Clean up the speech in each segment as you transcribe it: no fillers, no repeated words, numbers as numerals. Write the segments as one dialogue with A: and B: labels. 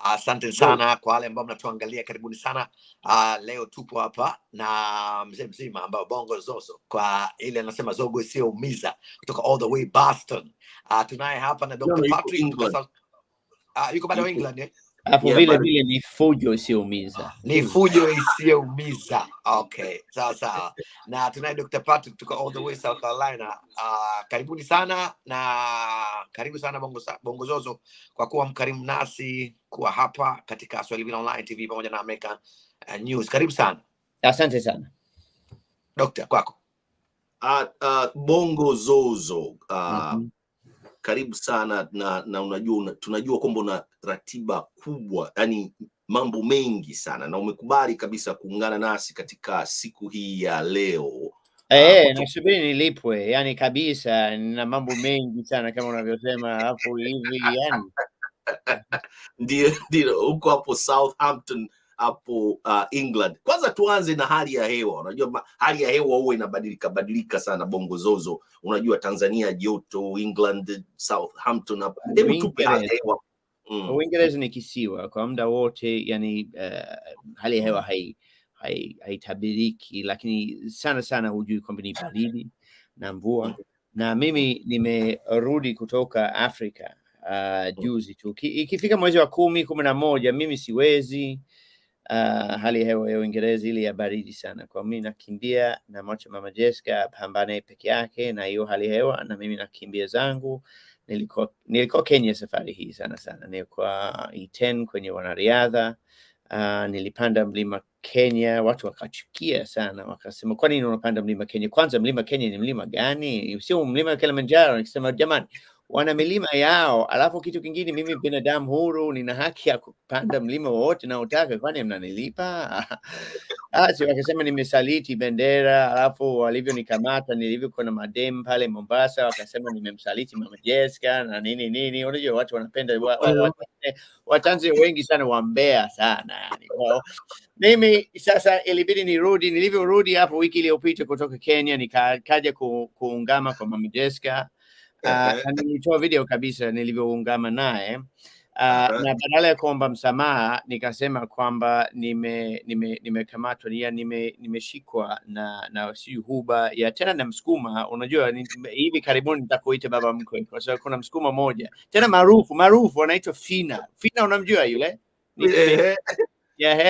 A: Asante sana kwa wale ambao mnatuangalia, karibuni sana. Leo tupo hapa na mzee mzima ambao Bongo Zozo, kwa ile anasema zogo isiyoumiza, kutoka all the way Boston. Tunaye hapa na Dr. Patrick kutoka yuko bado England eh?
B: Hapo vile vile ni fujo isiyoumiza.
A: Ni fujo isiyoumiza. Okay, sawa sawa. Na tunaye Dr. Patrick kutoka all the way South Carolina. Karibuni sana na karibu sana Bongo Zozo kwa kuwa mkarimu nasi kuwa hapa katika Swahili Online TV pamoja na American News. Karibu sana.
B: Asante sana.
A: Dr. kwako.
C: Bongo Zozo. Karibu sana na unajua tunajua kwamba una ratiba kubwa, yani mambo mengi sana, na umekubali kabisa kuungana nasi katika siku hii ya leo.
B: Nasubiri nilipwe, yani kabisa, na mambo mengi sana kama unavyosema hapo hivi yani.
C: Ndio huko hapo Southampton hapo England. Kwanza tuanze na hali ya hewa. Unajua hali ya hewa huwa inabadilika sana Bongo Zozo. Unajua Tanzania joto, England, Southampton hapo. Hebu tupe hali ya hewa.
B: Uingereza ni kisiwa kwa muda wote, yani hali ya hewa haitabiriki, lakini sana hujui kwamba ni baridi na mvua. Na mimi nimerudi kutoka Afrika juzi tu. Ikifika mwezi wa 10, 11 mimi siwezi. Hali ya hewa ya Uingereza ile ya baridi sana. Kwa mimi nakimbia na mwacha Mama Jessica pambane peke yake na hiyo hali ya hewa, na mimi nakimbia zangu. Nilikuwa Kenya safari hii sana. Nilikuwa E10 kwenye wanariadha. Nilipanda mlima Kenya, watu wakachukia sana, wakasema kwa nini unapanda mlima Kenya? Kwanza mlima Kenya ni mlima gani? Sio mlima Kilimanjaro. Nikisema jamani, wana milima yao. Alafu kitu kingine, mimi binadamu huru, nina haki ya kupanda mlima wote na utaka, kwani mnanilipa? Wakasema nimesaliti bendera. Alafu walivyo nikamata, nilivyokuwa na madem pale Mombasa, wakasema nimemsaliti Mama Jessica na nini. Unajua watu wanapenda Watanzania wengi sana wambea sana yani. Mimi sasa ilibidi nirudi. Nilivyorudi hapo wiki iliyopita kutoka Kenya, nikaja kuungama kwa Mama Jessica. Nilitoa video kabisa nilivyoungama naye. Na badala ya kuomba msamaha nikasema kwamba nimekamatwa, nimeshikwa na huba ya tena na msukuma. Unajua hivi karibuni nitakuita baba mkwe, kwa sababu kuna msukuma moja tena maarufu anaitwa Fina. Unamjua yule?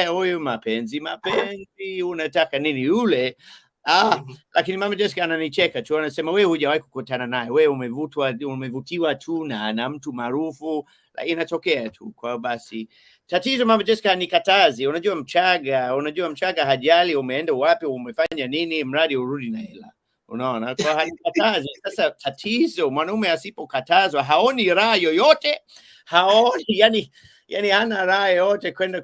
B: Huyu mapenzi unataka nini yule? Lakini Mama Jessica ananicheka tu, anasema wewe hujawahi kukutana naye, wewe umevutiwa tu na mtu maarufu, inatokea tu. Kwa basi tatizo Mama Jessica nikatazi. Unajua Mchaga hajali umeenda wapi, umefanya nini, mradi urudi na hela. Unaona, kwa hanikatazi. Sasa tatizo, mwanaume asipokatazwa haoni raha yoyote, haoni yani hana raha yote kwenda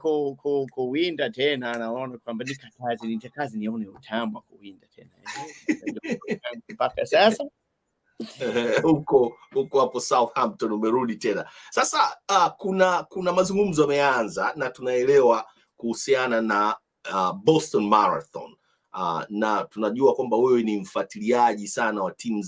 B: kuwinda tena. Anaona kwamba nitakazi nione utamu wa kuwinda tena. Mpaka sasa
C: huko hapo Southampton umerudi tena. Sasa kuna mazungumzo yameanza na tunaelewa kuhusiana na Boston Marathon. Na tunajua kwamba wewe ni mfuatiliaji sana wa timu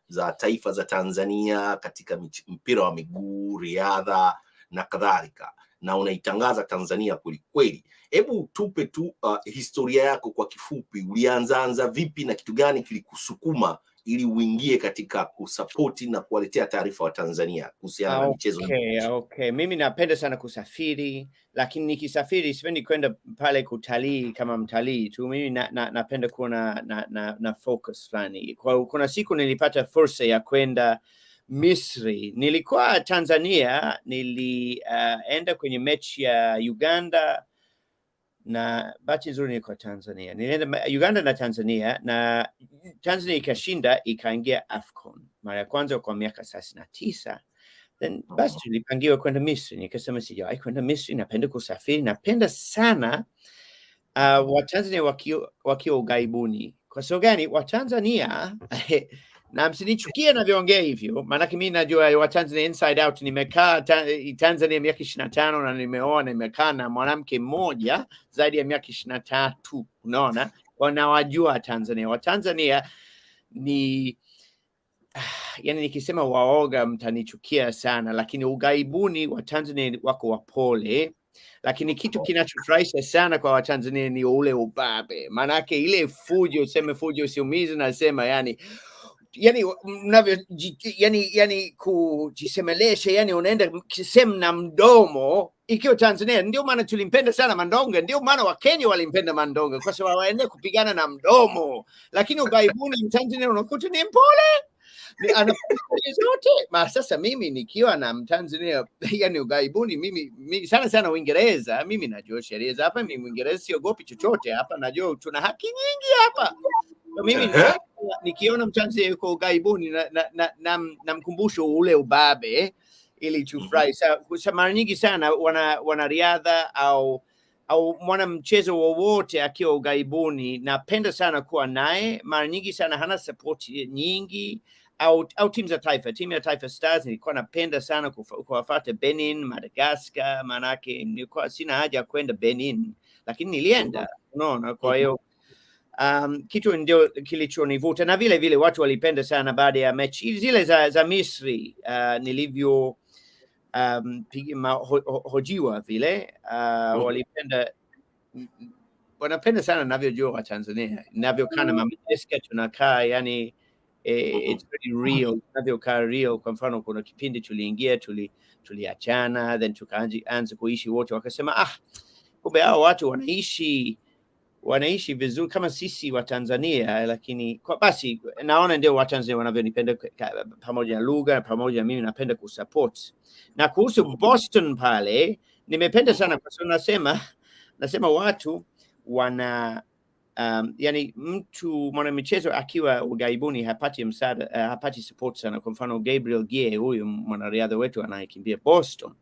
C: za taifa za Tanzania katika mpira wa miguu, riadha na kadhalika, na unaitangaza Tanzania kweli. Hebu tupe tu historia yako kwa kifupi. Ulianza vipi na kitu gani kilikusukuma ili uingie katika kusapoti na kuwaletea taarifa wa Tanzania kuhusiana na michezo?
B: Okay. Mimi napenda sana kusafiri, lakini nikisafiri sipendi kwenda pale kutalii kama mtalii tu. Mimi napenda kuwa na focus fulani. Kuna siku nilipata fursa ya kwenda Misri. Nilikuwa Tanzania, nilienda kwenye mechi ya Uganda na bahati nzuri nilikuwa Tanzania. Nilienda Uganda na Tanzania, na Tanzania ikashinda, ikaingia AFCON mara ya kwanza kwa miaka 39. Then basi tulipangiwa kwenda Misri. Nikasema sijawahi kwenda Misri, napenda kusafiri, napenda sana Watanzania wakiwa ugaibuni. Kwa sababu gani? Watanzania na msinichukie navyoongea hivyo, maana mimi najua Watanzania inside out. Nimekaa Tanzania miaka 25 na nimeoa na nimekaa na mwanamke mmoja zaidi ya miaka 23. Unaona, wanawajua Tanzania. Watanzania ni yani nikisema waoga mtanichukia sana, lakini ughaibuni wa Tanzania wako wapole, lakini kitu kinachofurahisha sana kwa Watanzania ni ule ubabe. Maanake ile fujo, sema fujo usiumize, nasema yani mnavyo yani kujisemelesha, yani unaenda sehemu na mdomo. Ikiwa Tanzania, ndio maana tulimpenda sana Mandonga, ndio maana Wakenya walimpenda Mandonga kwa sababu waende kupigana na mdomo, lakini ughaibuni Tanzania unakuta ni mpole, anafanya zote. Sasa mimi nikiwa na Mtanzania yani ughaibuni, mimi sana Uingereza, mimi najua sheria hapa, mimi Uingereza siogopi chochote hapa, najua tuna haki nyingi hapa. So mimi nikiona Mtanzania yuko ughaibuni na mkumbusho ule ubabe ili tufurahi. Sa mara nyingi sana wanariadha au mwana mchezo wowote akiwa ughaibuni, napenda sana kuwa naye. Mara nyingi sana hana support nyingi, au timu ya Taifa Stars nilikuwa napenda sana kuwafuata Benin, Madagascar, manake nilikuwa sina haja kwenda Benin, lakini nilienda, unaona. Kwa hiyo kitu ndio kilichonivuta, na vile vile watu walipenda sana baada ya mechi zile za Misri, nilivyo hojiwa vile, wanapenda sana navyojua wa Tanzania, navyokaa na Mama Jessica, tunakaa yani it's very real, navyokaa real. Kwa mfano kuna kipindi tuliingia tuliachana, then tukaanza kuishi wote, wakasema kumbe hao watu wanaishi vizuri kama sisi wa Tanzania. Lakini basi naona ndio wa Tanzania wanavyonipenda, pamoja na lugha, pamoja na mimi napenda kusupport. Na kuhusu Boston pale nimependa sana kwa sababu nasema watu wana yani mtu mwanamichezo akiwa ughaibuni hapati msaada, hapati support sana. Kwa mfano Gabriel Geay, huyu mwanariadha wetu anayekimbia Boston,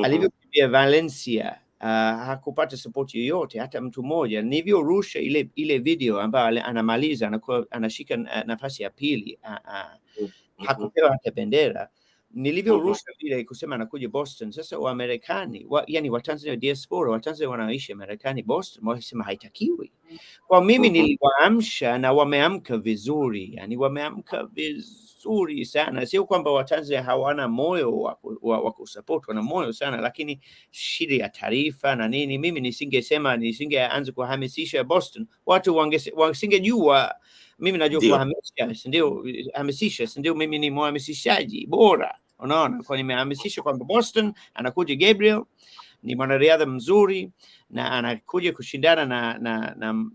B: alivyokimbia Valencia, hakupata support yoyote, hata mtu mmoja. Nilivyorusha ile video ambayo anamaliza anashika nafasi ya pili, hakupewa hata bendera. Nilivyorusha vile kusema anakuja Boston, sasa Waamerikani yani Watanzania diaspora, Watanzania wanaishi Marekani Boston, wasema haitakiwi. Kwa mimi niliwaamsha na wameamka vizuri, yani wameamka vizuri sana. Sio kwamba Watanzania hawana moyo wa kusupport, wana moyo sana, lakini shida ya taarifa na nini, mimi nisingeanza kuhamasisha Boston, watu wasingejua. Mimi najua kuhamasisha, ndio mimi ni Muhamasishaji Bora, unaona. Kwa nimehamasisha kwamba Boston anakuja Gabriel, ni mwanariadha mzuri na anakuja kushindana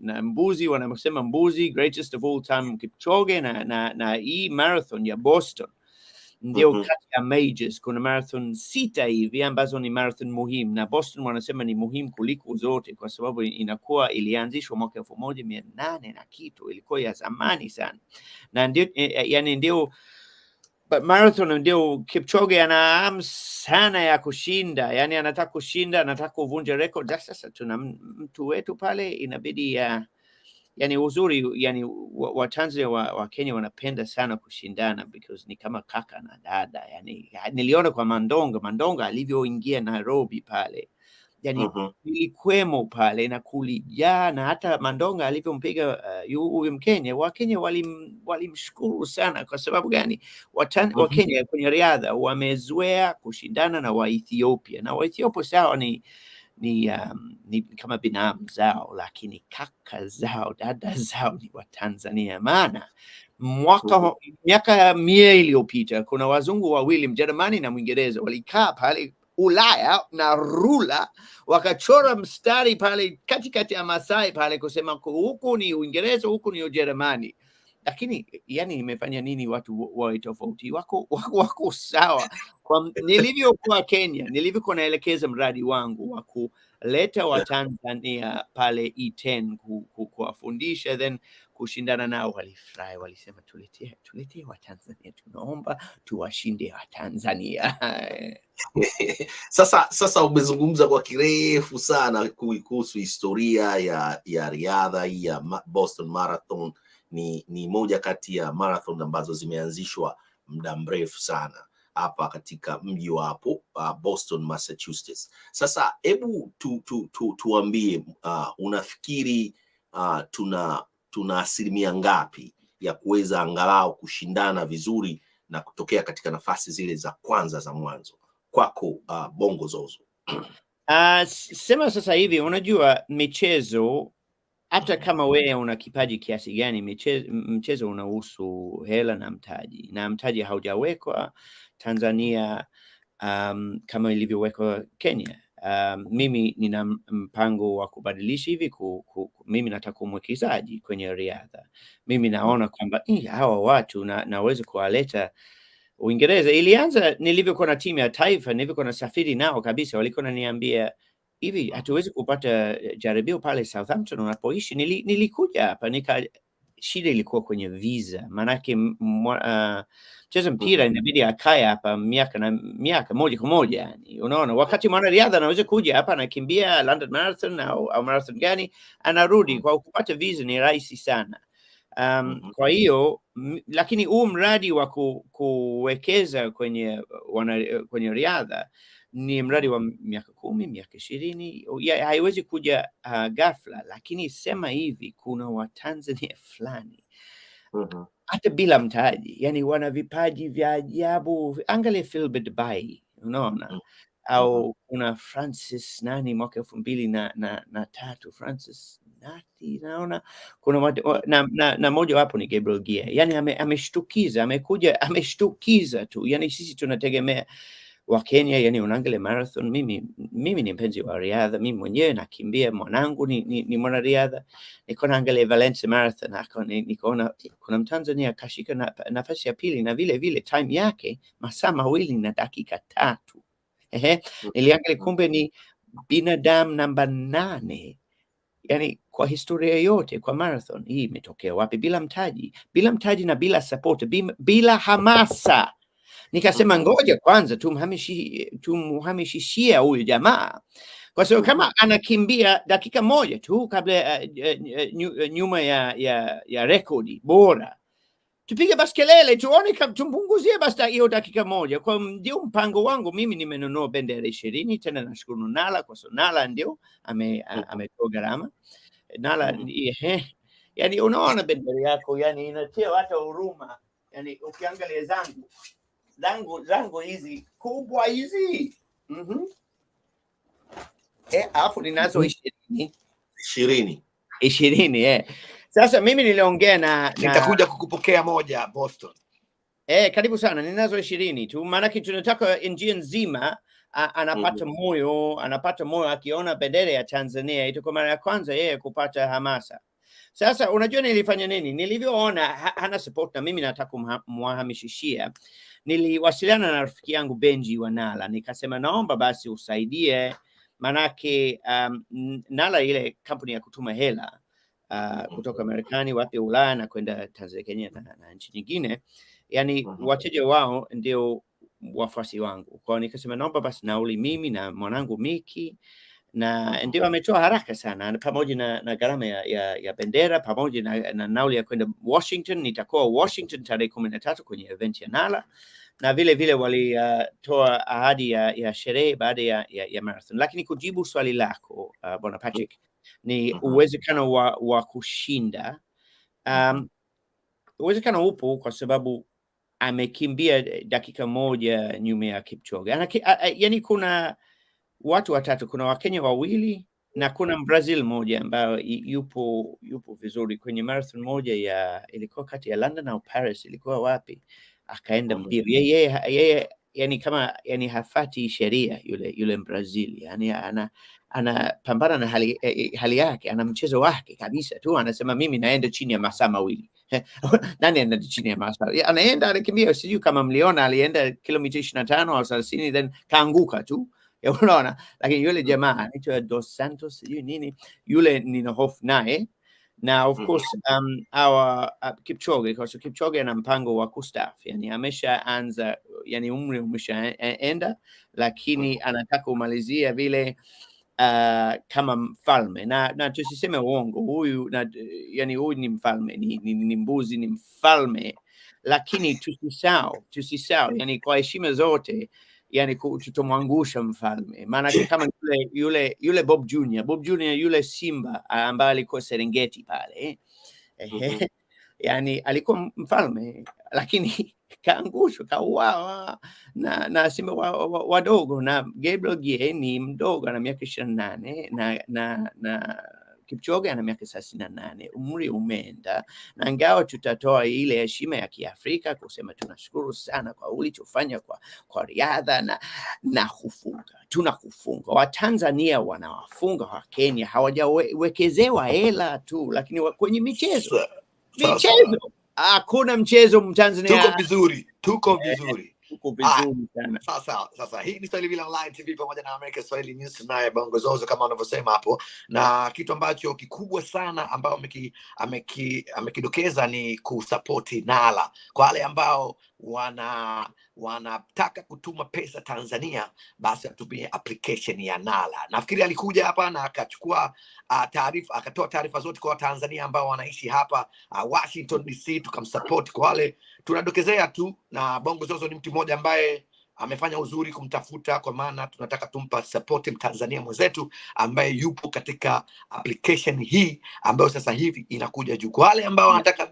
B: na mbuzi, wanasema mbuzi greatest of all time Kipchoge, na hii marathon ya Boston ndio kati ya majors. Kuna marathon 6 hivi ambazo ni marathon muhimu, na Boston wanasema ni muhimu kuliko zote kwa sababu ilianzishwa mwaka 1800 na kitu, ilikuwa ya zamani sana. Na ndio yani ndio marathon ndio Kipchoge ana hamu sana ya kushinda, yani anataka kushinda, anataka kuvunja record. Sasa tuna mtu wetu pale, inabidi yani uzuri, yani wa Tanzania wa Kenya wanapenda sana kushindana because ni kama kaka na dada. Yani niliona kwa Mandonga alivyoingia Nairobi pale, yani nilikwemo pale na kulijaa, na hata Mandonga alivyompiga huyu Mkenya, Wakenya walimshukuru sana. Kwa sababu gani? Wakenya kwenye riadha wamezoea kushindana na Waethiopia, na Waethiopia sawa ni kama binamu zao, lakini kaka zao, dada zao ni wa Tanzania. Maana miaka 100 iliyopita kuna wazungu wawili, Mjerumani na Mwingereza, walikaa pale Ulaya na rula wakachora mstari pale katikati ya Masai pale kusema huku ni Uingereza, huku ni Ujerumani. Lakini yani imefanya nini watu wawe tofauti? Wako sawa. Nilivyokuwa Kenya, nilivyokuwa naelekeza mradi wangu wa kuleta Watanzania pale E10 kuwafundisha, then kushindana nao, walifurahi, walisema tuletee Watanzania, tunaomba tuwashinde Watanzania.
C: Sasa umezungumza kwa kirefu sana kuhusu historia ya riadha hii ya Boston Marathon. Ni moja kati ya marathon ambazo zimeanzishwa muda mrefu sana hapa katika mji wa hapo Boston, Massachusetts. Sasa hebu tuambie, unafikiri tuna asilimia ngapi ya kuweza angalau kushindana vizuri na kutokea katika nafasi zile za kwanza za mwanzo? Kwako Bongo Zozo.
B: Sema sasa hivi, unajua michezo, hata kama wewe una kipaji kiasi gani, mchezo unahusu hela na mtaji haujawekwa Tanzania kama ilivyowekwa Kenya. Mimi nina mpango wa kubadilisha hivi. Mimi nataka mwekezaji kwenye riadha. Mimi naona kwamba hawa watu naweza kuwaleta Uingereza. Ilianza nilivyokuwa na timu ya taifa, nilivyokuwa nasafiri nao kabisa, walikuwa wananiambia hivi, hatuwezi kupata jaribio pale Southampton unapoishi. Nilikuja hapa shida ilikuwa kwenye visa, maanake mcheza mpira inabidi akae hapa miaka moja kwa moja. Yani unaona, wakati mwanariadha anaweza kuja hapa anakimbia London Marathon au marathon gani, anarudi. Kwa kupata visa ni rahisi sana. Kwa hiyo lakini huu mradi wa kuwekeza kwenye riadha ni mradi wa miaka 10, miaka 20. Haiwezi kuja ghafla, lakini sema hivi, kuna Watanzania fulani hata bila mtaji, yani wana vipaji vya ajabu. Angalia Philbert Bayi, unaona, au kuna Francis nani mwaka 2003 Francis Nati, naona kuna na moja wapo ni Gabriel Geay. Yani ameshtukiza, amekuja ameshtukiza tu. Yani sisi tunategemea wa Kenya, yani unaangalia marathon. Mimi ni mpenzi wa riadha, mimi mwenyewe nakimbia, mwanangu ni mwanariadha. Niko naangalia Valencia Marathon, nikaona kuna Mtanzania kashika nafasi ya pili, na vile vile time yake masaa 2 na dakika 3. Niliangalia, kumbe ni binadamu namba 8, yani kwa historia yote kwa marathon hii imetokea wapi? Bila mtaji na bila support, bila hamasa. Nikasema ngoja kwanza tumhamishishia huyu jamaa, kwa sababu kama anakimbia dakika 1 tu kabla nyuma ya rekodi bora, tupige basi kelele, tuone tumpunguzie basi hiyo dakika 1. Kwa ndio mpango wangu mimi. Nimenunua bendera 20 tena, nashukuru Nala, kwa sababu Nala ndio ametoa gharama. Nala yani unaona bendera yako, yani inatia hata huruma. Yani ukiangalia zangu hizi kubwa hizi, alafu ninazo 20. Sasa mimi niliongea
A: nitakuja kukupokea moja Boston.
B: Karibu sana, ninazo 20 tu, maanake tunataka njia nzima anapata moyo akiona bendera ya Tanzania. Itakuwa mara ya kwanza yeye kupata hamasa. Sasa unajua nilifanya nini? Nilivyoona hana support na mimi nataka kumhamishishia, niliwasiliana na rafiki yangu Benji wa Nala, nikasema naomba basi usaidie, manake Nala ile kampuni ya kutuma hela kutoka Marekani wapi Ulaya na kwenda Tanzania, Kenya na nchi nyingine, yani wateja wao ndio wafuasi wangu. Kwa nikasema naomba basi nauli mimi na mwanangu Miki, na ndio ametoa haraka sana, pamoja na gharama ya bendera, pamoja na nauli ya kwenda Washington. Nitakuwa Washington tarehe 13 kwenye event ya Nala, na vile vile walitoa ahadi ya sherehe baada ya marathon. Lakini kujibu swali lako Bwana Patrick, ni uwezekano wa kushinda. Uwezekano upo kwa sababu amekimbia dakika 1 nyuma ya Kipchoge. Yani kuna watu watatu, kuna Wakenya 2 na kuna Brazil moja ambayo yupo vizuri kwenye marathon moja ilikuwa kati ya London au Paris, ilikuwa wapi, akaenda mbio yeye yani kama yani hafati sheria yule Brazil, yani anapambana na hali yake, ana mchezo wake kabisa tu, anasema mimi naenda chini ya masaa 2. Nani anaenda chini ya masaa? Anaenda anakimbia, sijui kama mliona, alienda kilomita 25 au 30 then kaanguka tu. Unaona, lakini yule jamaa anaitwa Dos Santos sijui nini, yule nina hofu naye. Na of course Kipchoge, kwa sababu Kipchoge ana mpango wa kustaafu, yani ameshaanza, yani umri umeshaenda, lakini anataka kumalizia vile kama mfalme, na tusiseme uongo, huyu yani huyu ni mfalme, ni mbuzi, ni mfalme, lakini tusisahau yani kwa heshima zote, yani tutomwangusha mfalme. Maana kama yule Bob Junior yule simba ambaye alikuwa Serengeti pale yani alikuwa mfalme lakini kaangushwa, kauawa na simba wadogo, na Gabriel Geay ni mdogo, ana miaka 28 na Kipchoge ana miaka 38. Umri umeenda, na ingawa tutatoa ile heshima ya Kiafrika kusema tunashukuru sana kwa ulichofanya kwa riadha na kufunga, tunakufunga. Watanzania wanawafunga wa Kenya, hawajawekezewa hela tu, lakini kwenye michezo hakuna mchezo Mtanzania.
A: Tuko vizuri
B: sana.
A: Sasa hii ni Swahili Villa Online TV pamoja na America Swahili News, naye Bongo Zozo kama wanavyosema hapo, na kitu ambacho kikubwa sana ambao amekidokeza ni kusapoti Nala. Kwa wale ambao wanataka kutuma pesa Tanzania, basi atumie application ya Nala. Nafikiri alikuja hapa na akachukua taarifa, akatoa taarifa zote kwa Tanzania ambao wanaishi hapa Washington DC, tukamsupport. Kwa wale tunadokezea tu, na Bongo Zozo ni mtu mmoja ambaye amefanya uzuri kumtafuta, kwa maana tunataka tumpa support Mtanzania mwenzetu ambaye yupo katika application hii ambayo sasa hivi inakuja juu. Kwa wale ambao wanataka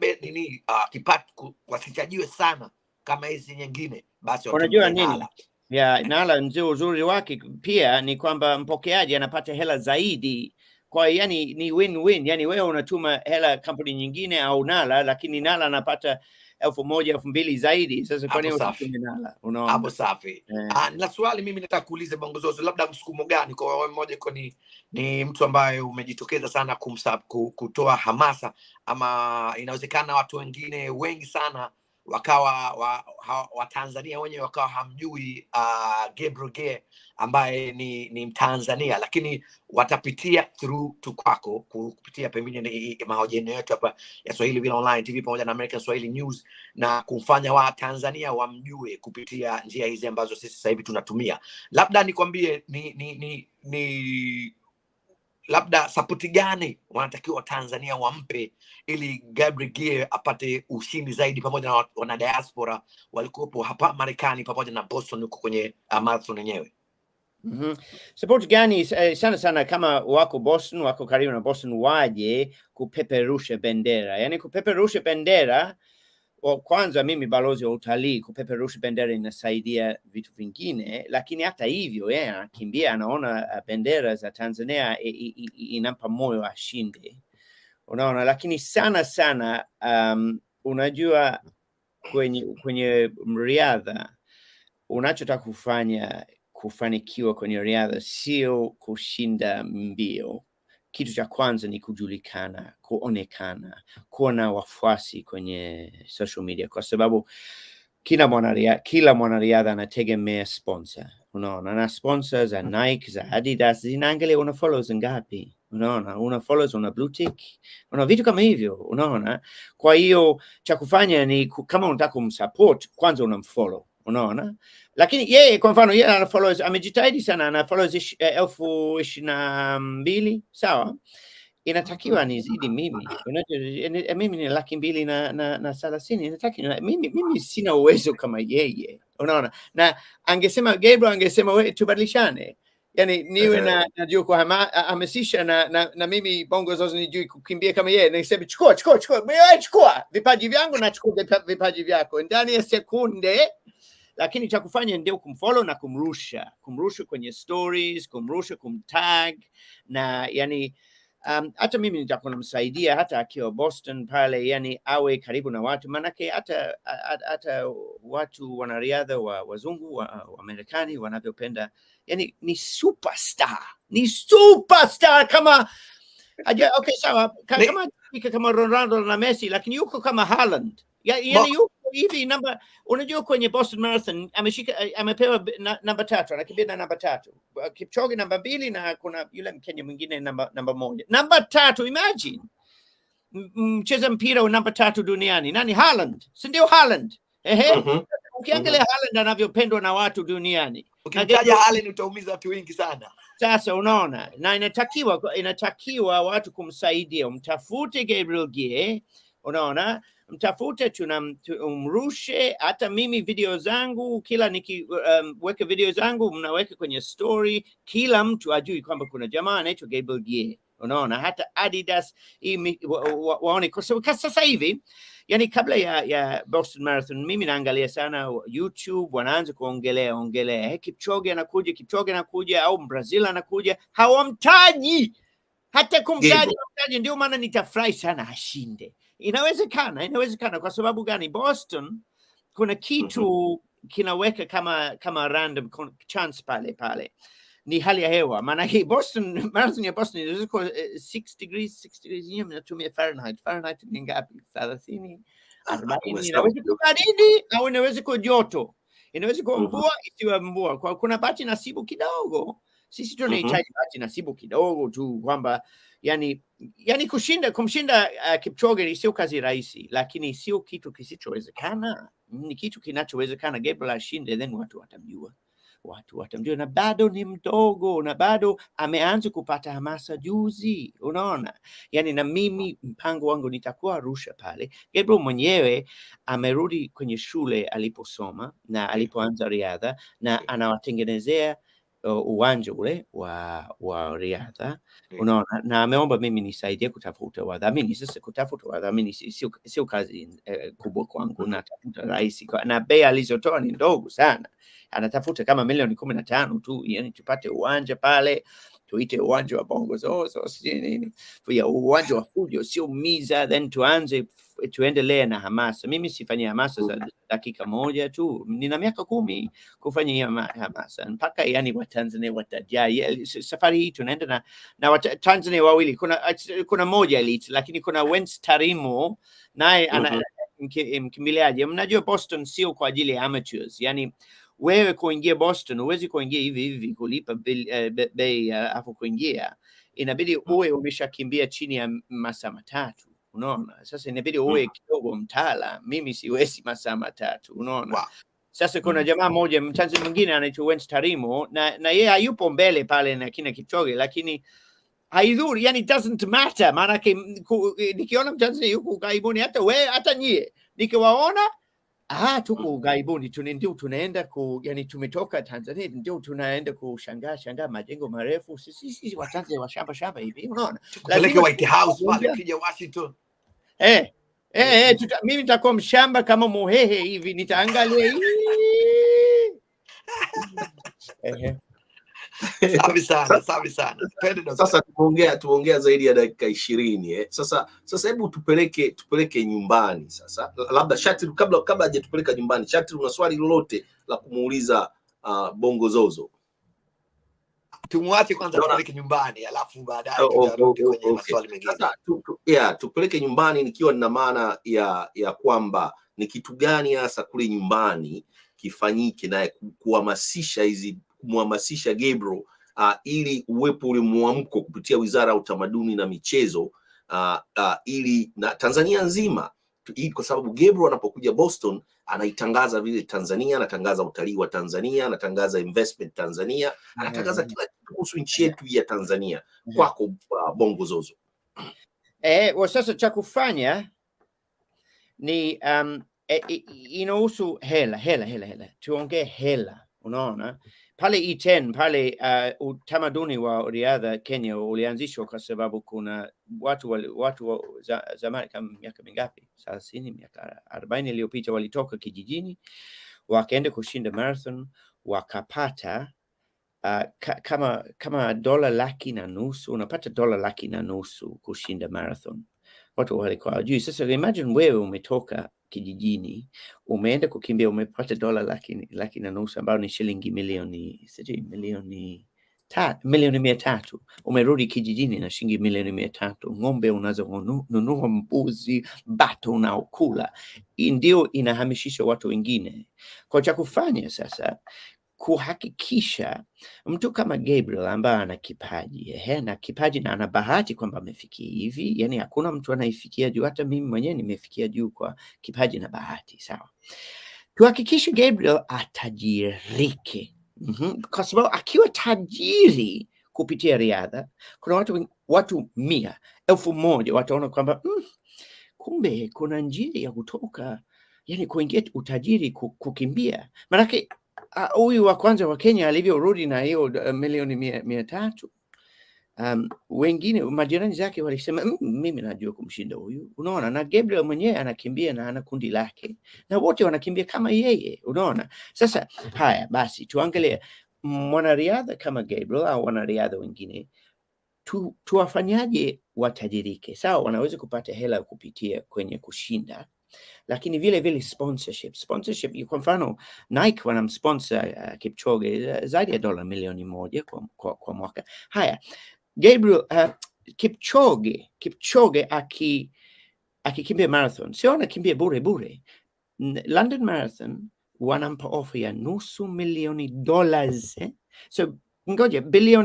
A: kipato wasichajiwe sana kama hizi nyingine, basi
B: unajua nini Nala ndio uzuri wake pia ni kwamba mpokeaji anapata hela zaidi. Kwa yani ni win-win, yani wewe unatuma hela kampuni nyingine au Nala, lakini Nala anapata 1,000 2,000 zaidi. Sasa kwa nini usitume Nala? Unaona
A: hapo safi. Na swali mimi nataka kuuliza Bongo Zozo, labda msukumo gani kwa wewe mmoja, kwa ni mtu ambaye umejitokeza sana kutoa hamasa, ama inawezekana watu wengine wengi sana wakawa wa Tanzania wenyewe wakawa hamjui Gabriel Geay ambaye ni Mtanzania, lakini watapitia through to kwako kupitia pembeni mahojiano yetu hapa ya Swahili Villa Online TV pamoja na American Swahili News, na kumfanya wa Tanzania wamjue kupitia njia hizi ambazo sisi sasa hivi tunatumia. Labda nikwambie ni labda sapoti gani wanatakiwa Tanzania wampe ili Gabriel Geay apate ushindi zaidi, pamoja na wana diaspora walikuwepo hapa Marekani pamoja na Boston huko kwenye marathon yenyewe?
B: Support gani sana kama wako Boston, wako karibu na Boston, waje kupeperusha bendera. Yani kupeperusha bendera, kwanza mimi balozi wa utalii, kupeperusha bendera inasaidia vitu vingine, lakini hata hivyo anakimbia anaona bendera za Tanzania inampa moyo ashinde. Unaona, lakini sana unajua kwenye riadha unachotaka kufanikiwa kwenye riadha sio kushinda mbio. Kitu cha kwanza ni kujulikana, kuonekana, kuwa na wafuasi kwenye social media, kwa sababu kila mwanariadha anategemea sponsor. Unaona, na sponsors za Nike, za Adidas zinaangalia una followers ngapi. Unaona, una followers, una blue tick, una vitu kama hivyo. Unaona, kwa hiyo cha kufanya ni kama unataka kumsupport, kwanza unamfollow. Unaona, lakini yeye kwa mfano yeye ana followers, amejitahidi sana, ana followers 22,000, sawa. Inatakiwa nizidi mimi. Unajua mimi ni 230,000, inatakiwa mimi sina uwezo kama yeye. Unaona, na angesema Gabriel, angesema wewe tubadilishane, yani niwe najua kuhamasisha na mimi Bongo Zozo nijui kukimbia kama yeye, niseme chukua vipaji vyangu na chukua vipaji vyako ndani ya sekunde. Lakini cha kufanya ndio kumfollow na kumrusha kwenye stories, kumrusha, kumtag, na yani hata mimi nitakuwa namsaidia hata akiwa Boston pale, yani awe karibu na watu, manake hata watu wanariadha wazungu wa Marekani wanavyopenda, yani ni superstar kama okay sawa kama Ronaldo na Messi, lakini yuko kama Haaland, yani yuko hivi unajua kwenye Boston Marathon amepewa namba 3, anakimbia na namba 3, Kipchoge namba 2, na kuna yule Mkenya mwingine namba 1. Namba 3, imagine mcheza mpira wa namba 3 duniani nani? Haaland, si ndio? Haaland ukiangalia Haaland anavyopendwa na watu duniani,
A: ukimtaja Haaland utaumiza watu wengi sana.
B: Sasa unaona, na inatakiwa watu kumsaidia, mtafute Gabriel Geay, unaona, mtafute, umrushe. Hata mimi video zangu kila weka video zangu mnaweka kwenye story, kila mtu ajui kwamba kuna jamaa anaitwa Gabriel Geay. Unaona, hata Adidas waone kwa sababu sasa hivi, yani kabla ya Boston Marathon, mimi naangalia sana YouTube, wanaanza kuongelea Kipchoge anakuja au Brazil anakuja, hawamtaji hata kumtaji. Ndio maana nitafurahi sana ashinde. Inawezekana. Kwa sababu gani? Boston kuna kitu kinaweka kama random chance pale. Ni hali ya hewa. Maana hii Marathon ya Boston inaweza kuwa 6 degrees, natumia Fahrenheit. Fahrenheit ni ngapi? 30, 40. Inaweza kuwa baridi au inaweza kuwa joto. Inaweza kuwa mvua, isiwe mvua. Kwa kuna bahati nasibu kidogo. Sisi tunahitaji bahati nasibu kidogo tu, kwamba yani kumshinda Kipchoge sio kazi rahisi, lakini sio kitu kisichowezekana. Ni kitu kinachowezekana. Gabriel ashinde, then watu watamjua, na bado ni mdogo, na bado ameanza kupata hamasa juzi, unaona. Yani na mimi mpango wangu nitakuwa Arusha pale. Gabriel mwenyewe amerudi kwenye shule aliposoma na alipoanza riadha, na anawatengenezea uwanja ule wa riadha, unaona, na ameomba mimi nisaidie kutafuta wadhamini. Sasa kutafuta wadhamini sio kazi kubwa kwangu, na tafuta rahisi, na bei alizotoa ni ndogo sana. Anatafuta kama milioni 15 tu, yani tupate uwanja pale, tuite uwanja wa Bongo Zozo, nini, ya uwanja wa fujo, sio miza, then tuendelee na hamasa. Mimi sifanya hamasa za dakika moja tu, nina miaka 10 kufanya hiyo hamasa, mpaka yani Watanzania watajai. Safari hii tunaenda na Watanzania wawili, kuna moja elite, lakini kuna Wens Tarimo naye mkimbiliaji. Mnajua Boston sio kwa ajili ya amateurs, yani wewe kuingia Boston huwezi kuingia hivi kulipa bei hapo kuingia. Inabidi uwe umeshakimbia chini ya masaa 3, unaona. Sasa inabidi uwe kidogo mtaala. Mimi siwezi masaa 3, unaona. Sasa kuna jamaa moja Mtanzania mwingine anaitwa Wens Tarimo, na yeye hayupo mbele pale na kina Kipchoge, lakini haidhuru, yani it doesn't matter. Maana nikiona Mtanzania yuko gaibuni, hata nyie nikiwaona, tuko ughaibuni, ndio tunaenda yani tumetoka Tanzania, ndio tunaenda kushangaa majengo marefu. Sisi Watanzania wa shamba hivi, unaona.
A: Lakini White House pale kija Washington.
B: Mimi nitakuwa mshamba kama Muhehe hivi, nitaangalia
A: Safi sana.
C: Sasa tuongea zaidi ya dakika 20. Sasa hebu tupeleke nyumbani sasa. Labda Shatil, kabla hajatupeleka nyumbani, Shatil, una swali lolote la kumuuliza Bongo Zozo?
A: Tumwache kwanza tupeleke nyumbani, alafu baadaye tutarudi kwenye maswali mengine.
C: Sasa tupeleke nyumbani, nikiwa nina maana ya kwamba ni kitu gani hasa kule nyumbani kifanyike na kumhamasisha Gabriel ili uwepo ule mwamko kupitia Wizara ya Utamaduni na Michezo, ili na Tanzania nzima, kwa sababu Gabriel anapokuja Boston anaitangaza vile Tanzania, anatangaza utalii wa Tanzania, anatangaza investment Tanzania, anatangaza kila kitu kuhusu nchi yetu ya Tanzania. Kwako Bongo Zozo.
B: Sasa cha kufanya ni inahusu hela. Tuongee hela, unaona. Pale E10 pale utamaduni wa riadha Kenya ulianzishwa kwa sababu kuna watu zamani, kama miaka mingapi, 30 miaka 40 iliyopita, walitoka kijijini wakaenda kushinda marathon, wakapata kama $1.5 unapata $1.5 kushinda marathon. Watu walikuwa hawajui. Sasa imagine wewe umetoka kijijini, umeenda kukimbia, umepata $1.5 ambayo ni shilingi milioni 300. Umerudi kijijini na shilingi milioni 300. Ng'ombe unazonunua, mbuzi, bata unaokula. Ndio inahamishisha watu wengine. Kwa cha kufanya sasa, kuhakikisha mtu kama Gabriel ambaye ana kipaji na ana bahati kwamba amefikia hivi, yani hakuna mtu anayefikia juu, hata mimi mwenyewe nimefikia juu kwa kipaji na bahati, sawa. Tuhakikishe Gabriel atajirike. Kwa sababu akiwa tajiri kupitia riadha, kuna watu 100,000, 1,000 wataona kwamba kumbe kuna njia ya kutoka, yani kuingia utajiri kukimbia. Maanake huyu wa kwanza wa Kenya alivyorudi na hiyo milioni 300, Wengine majirani zake walisema mimi najua kumshinda huyu, unaona. Na Gabriel mwenyewe anakimbia na ana kundi lake na wote wanakimbia kama yeye, unaona. Sasa haya basi, tuangalie mwanariadha kama Gabriel au wanariadha wengine tuwafanyaje watajirike? Sawa, wanaweza kupata hela kupitia kwenye kushinda, lakini vile vile sponsorship. Kwa mfano Nike wanamsponsor Kipchoge zaidi ya $1 milioni kwa mwaka. Haya, Gabriel Kipchoge akikimbia marathon sio anakimbia bure. London Marathon wanampa ofa ya $500,000. So ngoja,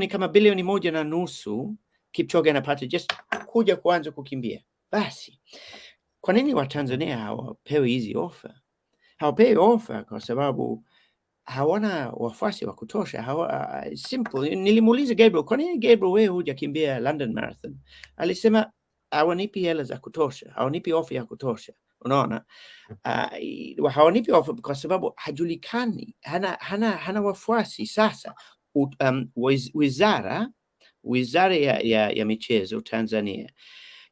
B: kama bilioni 1.5 Kipchoge anapata just kuja kuanza kukimbia. Basi kwa nini Watanzania hawapewi hizi ofa? Hawapewi ofa kwa sababu hawana wafuasi wa kutosha. Simple. Nilimuuliza Gabriel, kwa nini Gabriel wewe hujakimbia London Marathon? Alisema hawanipi hela za kutosha, hawanipi ofa ya kutosha, unaona. Hawanipi ofa kwa sababu hajulikani, hana wafuasi. Sasa wizara ya michezo Tanzania,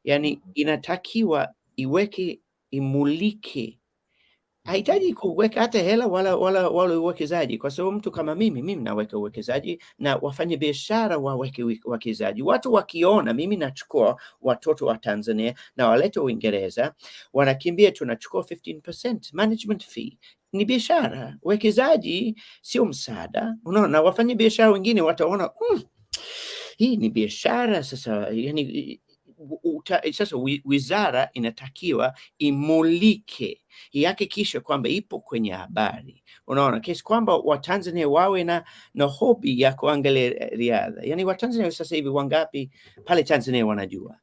B: yani inatakiwa imulike. Haitaji kuweka hata hela wala uwekezaji, kwa sababu mtu kama mimi naweka uwekezaji na wafanya biashara waweke uwekezaji. Watu wakiona mimi nachukua watoto wa Tanzania na waleta Uingereza wanakimbia, tunachukua 15% management fee. Ni biashara, uwekezaji sio msaada, unaona. Wafanya biashara wengine wataona hii ni biashara. Sasa yani sasa wizara inatakiwa imulike, ihakikishe kwamba ipo kwenye habari, unaona, kesi kwamba Watanzania wawe na hobi ya kuangalia riadha. Yani Watanzania sasa hivi wangapi pale Tanzania wanajua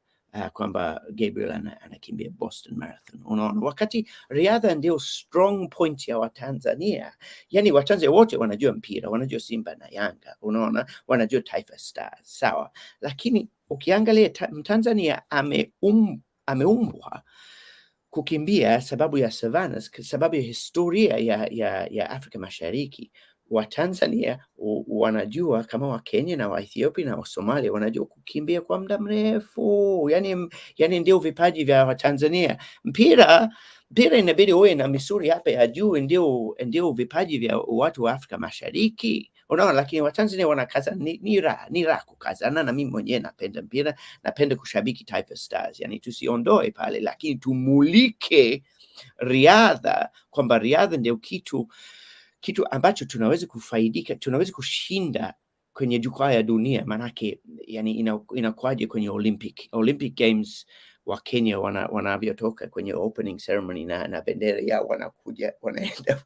B: kwamba Gabriel anakimbia Boston Marathon, unaona, wakati riadha ndio strong point ya Watanzania. Yani Watanzania wote wanajua mpira, wanajua Simba na Yanga, unaona, wanajua Taifa Stars, sawa, lakini ukiangalia Tanzania ameumbwa kukimbia sababu ya savannas, sababu ya historia ya Afrika Mashariki. Watanzania wanajua kama Wakenya na Waethiopia na Wasomalia wanajua kukimbia kwa muda mrefu. Yani ndio vipaji vya Watanzania. Mpira inabidi uwe na misuri hapa ya juu, ndio vipaji vya watu wa Afrika Mashariki, unaona. Lakini Watanzania wanakaza, ni raha kukazana, na mimi mwenyewe napenda mpira, napenda kushabiki Taifa Stars. Yani tusiondoe pale, lakini tumulike riadha, kwamba riadha ndio kitu ambacho tunaweza kufaidika, tunaweza kushinda kwenye jukwaa ya dunia. Manake yani inakuaje kwenye Olympic Games wa Kenya wanavyotoka kwenye opening ceremony na bendera yao, wanakuja wanaenda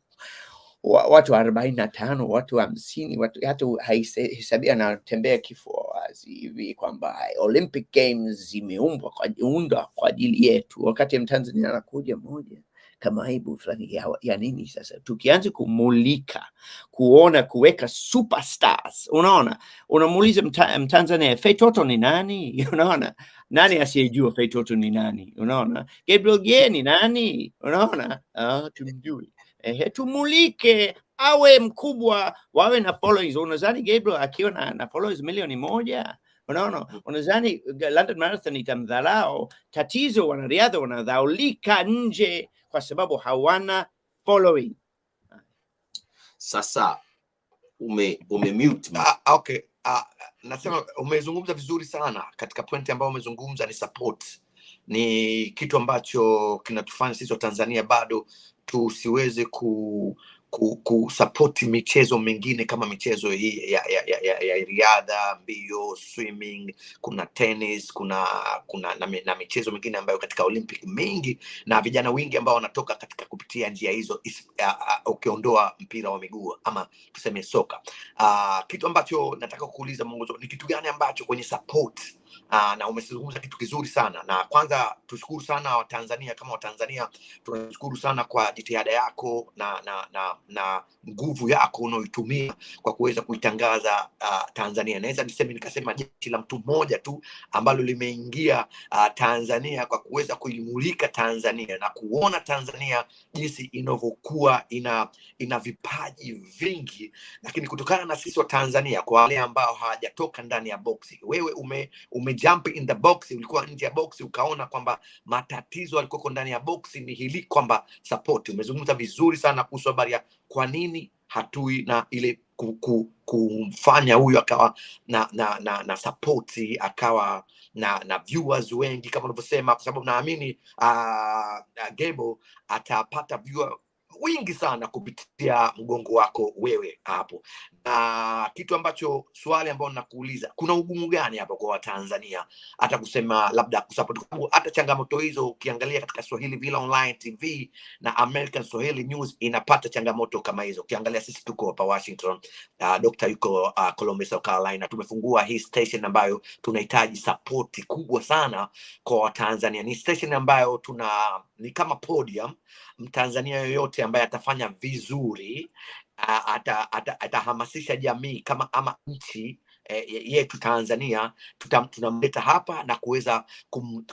B: watu 45, watu 50, hata haisabia anatembea kifua wazi hivi kwamba Olympic Games zimeundwa kwa ajili yetu, wakati Mtanzania anakuja moja kama aibu fulani ya nini. Sasa tukianza kumulika, kuweka superstars, unaona, unamuuliza Mtanzania Feitoto ni nani? Unaona, nani asiyejua Feitoto ni nani? Unaona, Gabriel Geay ni nani? Unaona, tumjui. Tumulike, awe mkubwa, wawe na followers. Unadhani Gabriel akiwa na followers 1,000,000? Unaona, unadhani London Marathon itamdharau? Tatizo wanariadha wanadhaulika nje kwa sababu hawana following.
C: Sasa umemute.
A: Okay. Nasema umezungumza vizuri sana. Katika pointi ambayo umezungumza ni support. Ni kitu ambacho kinatufanya sisi wa Tanzania bado tusiweze kusupport michezo mingine kama michezo hii ya riadha, mbio, swimming, kuna tennis, kuna na michezo mingine ambayo katika Olympic mingi, na vijana wengi ambao wanatoka katika kupitia njia hizo, ukiondoa mpira wa miguu ama tuseme soka. Kitu ambacho nataka kuuliza Bongo Zozo, ni kitu gani ambacho kwenye support na umezungumza kitu kizuri sana, na kwanza tushukuru sana Watanzania. Kama Watanzania tunashukuru sana kwa jitihada yako na nguvu yako unaoitumia kwa kuweza kuitangaza Tanzania. Naweza nikasema jeshi la mtu mmoja tu ambalo limeingia Tanzania kwa kuweza kuimulika Tanzania na kuona Tanzania jinsi inavyokuwa ina vipaji vingi, lakini kutokana na sisi wa Tanzania, kwa wale ambao hawajatoka ndani ya boxi, wewe ume jump in the box, ulikuwa nje ya boxi ukaona kwamba matatizo yaliko ndani ya boxi ni hili kwamba support. Umezungumza vizuri sana kuhusu habari ya kwa nini hatui na ile kumfanya huyu akawa na support, akawa na viewers wengi kama unavyosema, kwa sababu naamini Gabriel atapata viewers wingi sana kupitia mgongo wako wewe hapo. Na kitu ambacho swali ambalo nakuuliza, kuna ugumu gani hapo kwa Watanzania hata kusema labda kusupport? Hata changamoto hizo ukiangalia katika Swahili Villa Online TV na American Swahili News inapata changamoto kama hizo. Ukiangalia sisi tuko hapa Washington, Dr. yuko Columbia, South Carolina, tumefungua hii station ambayo tunahitaji support kubwa sana kwa Watanzania. Ni station ambayo ni kama podium. Mtanzania yoyote ambaye atafanya vizuri atahamasisha jamii kama ama nchi yetu Tanzania, tunamleta hapa na kuweza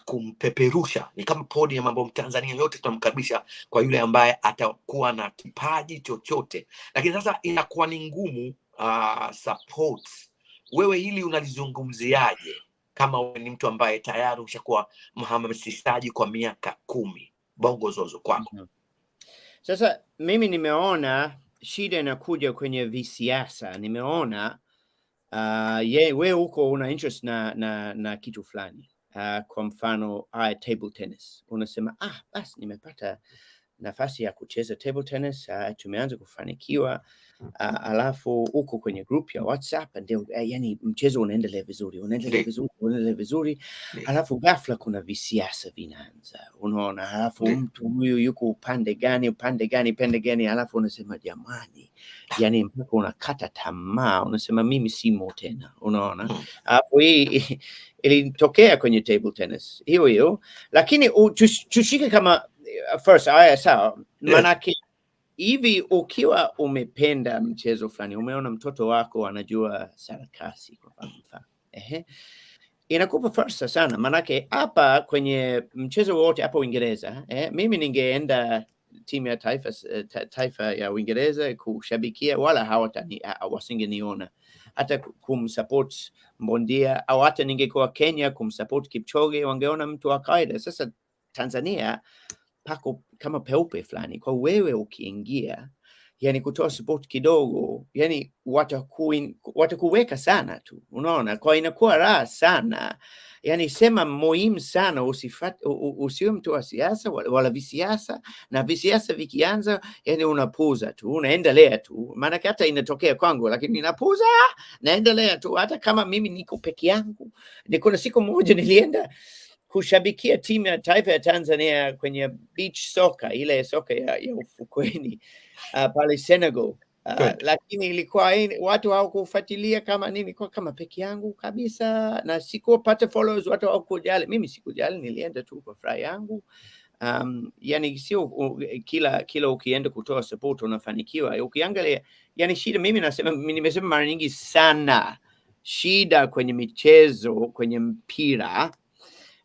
A: kumpeperusha. Ni kama podium ambayo Mtanzania yote tunamkaribisha kwa yule ambaye atakuwa na kipaji chochote. Lakini sasa inakuwa ni ngumu support. Wewe hili unalizungumziaje kama wewe ni mtu ambaye tayari ushakuwa mhamasishaji kwa miaka 10? Bongo Zozo, kwako.
B: Sasa mimi nimeona shida inakuja kwenye visiasa. Nimeona wewe uko una interest na kitu fulani, kwa mfano table tennis. Unasema basi nimepata nafasi ya kucheza table tennis, tumeanza kufanikiwa, alafu uko kwenye group ya WhatsApp, ndio yani mchezo unaendelea vizuri, alafu ghafla kuna visiasa vinaanza, unaona, alafu mtu huyu yuko upande gani, alafu unasema jamani, yani mpaka unakata tamaa, unasema mimi simo tena, unaona. Alafu hii ilitokea kwenye table tennis hiyo, lakini tushike kama first sawa, manake hivi ukiwa umependa mchezo fulani, umeona mtoto wako anajua sarakasi kwa mfano, inakupa fursa sana, manake hapa kwenye mchezo wote hapa Uingereza, mimi ningeenda timu ya taifa ya Uingereza kushabikia, wala wasingeniona, hata kumsupport Mbondia, au hata ningekuwa Kenya kumsupport Kipchoge, wangeona mtu wa kawaida. Sasa Tanzania pako kama peupe fulani, kwa wewe ukiingia, yani kutoa support kidogo, yani watakuweka sana tu, unaona, kwa inakuwa raha sana. Yani sema muhimu sana, usiwe mtu wa siasa wala visiasa, na visiasa vikianza, yani unapuza tu, unaendelea tu, maana hata inatokea kwangu, lakini ninapuza, naendelea tu, hata kama mimi niko peke yangu. Kuna siku moja nilienda kushabikia timu ya taifa ya Tanzania kwenye beach soka, ile soka ya ufukweni pale Senegal, lakini ilikuwa watu hawakufuatilia kama nini, kwa kama peke yangu kabisa, na sikupata followers, watu hawakujali. Mimi sikujali, nilienda tu kwa furaha yangu. Yani sio kila ukienda kutoa support unafanikiwa. Ukiangalia, yani shida, mimi nimesema mara nyingi sana, shida kwenye michezo, kwenye mpira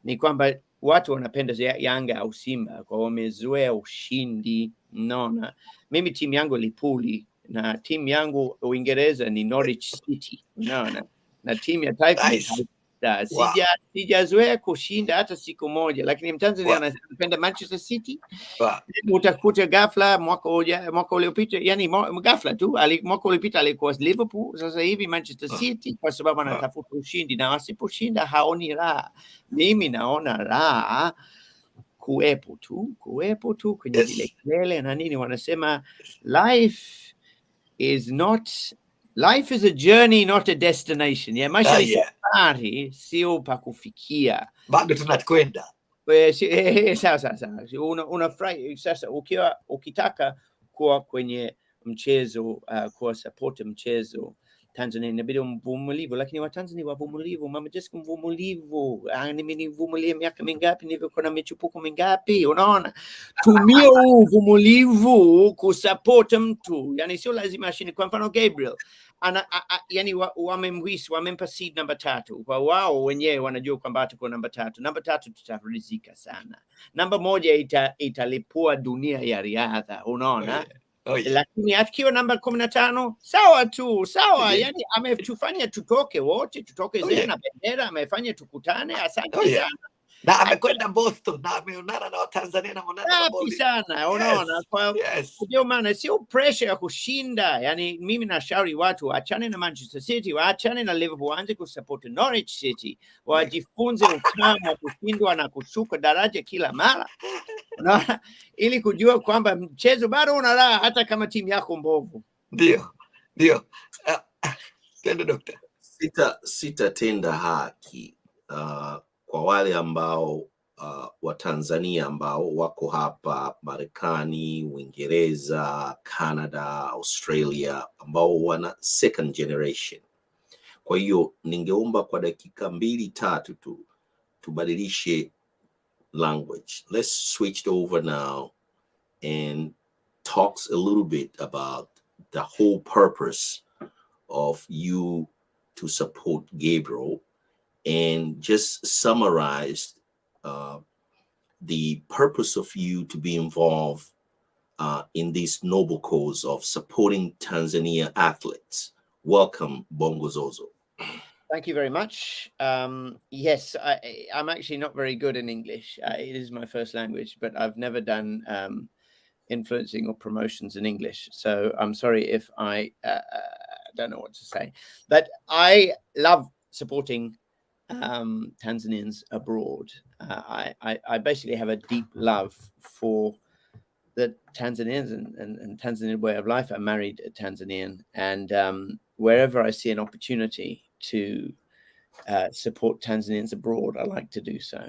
B: ni kwamba watu wanapenda Yanga au Simba kwa wamezoea ushindi. Naona mimi timu yangu Lipuli na timu yangu Uingereza ni Norwich City, unaona, na timu ya taifa sijazoea kushinda hata siku moja, lakini Mtanzania anapenda Manchester City. Utakuta ghafla mwaka uliopita, yani ghafla tu, mwaka uliopita alikuwa Liverpool, sasa hivi Manchester City, kwa sababu anatafuta ushindi, na wasiposhinda haoni raha. Mimi naona raha kuwepo tu kwenye zile kelele na nini. Wanasema life is a journey, not a destination. Ya maisha ni safari, sio pa kufikia.
A: Bado tunakwenda.
B: Sawa. Unafurahi sasa ukitaka kuwa kwenye mchezo, kuwa support mchezo, Tanzania inabidi mvumilivu, lakini Watanzania wavumilivu, mama Jessica mvumilivu. Mimi nivumilie miaka mingapi, nilivyokuwa na michupuko mingapi? Unaona, tumia uvumilivu kusupport mtu, yani sio lazima ashinde. Kwa mfano Gabriel yani wamempa seed namba 3, kwa wao wenyewe wanajua kwamba atakuwa namba 3. Namba 3 tutaridhika sana. Namba 1 italipua dunia ya riadha, unaona. Lakini akiwa namba 15 sawa tu, sawa. Yani ametufanya tutoke wote, tutoke zena bendera, amefanya tukutane. Asante sana.
A: Na amekwenda Boston na ameonana na Watanzania na mwanana
B: sana, unaona. Kwa ndio maana sio pressure ya kushinda. Yani mimi nashauri watu waachane na Manchester City, waachane na Liverpool, waanze kusupport Norwich City, wajifunze utamu wa kushindwa na kushuka daraja kila mara, unaona, ili kujua kwamba mchezo bado una raha hata kama timu yako mbovu.
A: Ndio. Tendo Dokta.
C: Sitatenda haki kwa wale ambao Watanzania ambao wako hapa Marekani, Uingereza, Canada, Australia, ambao wana second generation. Kwa hiyo ningeomba kwa dakika 2-3 tu tubadilishe language. Let's switch over now and talks a little bit about the whole purpose of you to support Gabriel, and just summarize the purpose of you to be involved in this noble cause of supporting Tanzania athletes. Welcome, Bongo Zozo.
B: Thank you very much. Yes, I'm actually not very good in English. It is my first language, but I've never done influencing or promotions in English. So I'm sorry if I don't know what to say. But I love supporting Tanzanians abroad. I basically have a deep love for the Tanzanians and Tanzanian way of life. I'm married a Tanzanian, and wherever I see an opportunity to support Tanzanians abroad, I like to do so.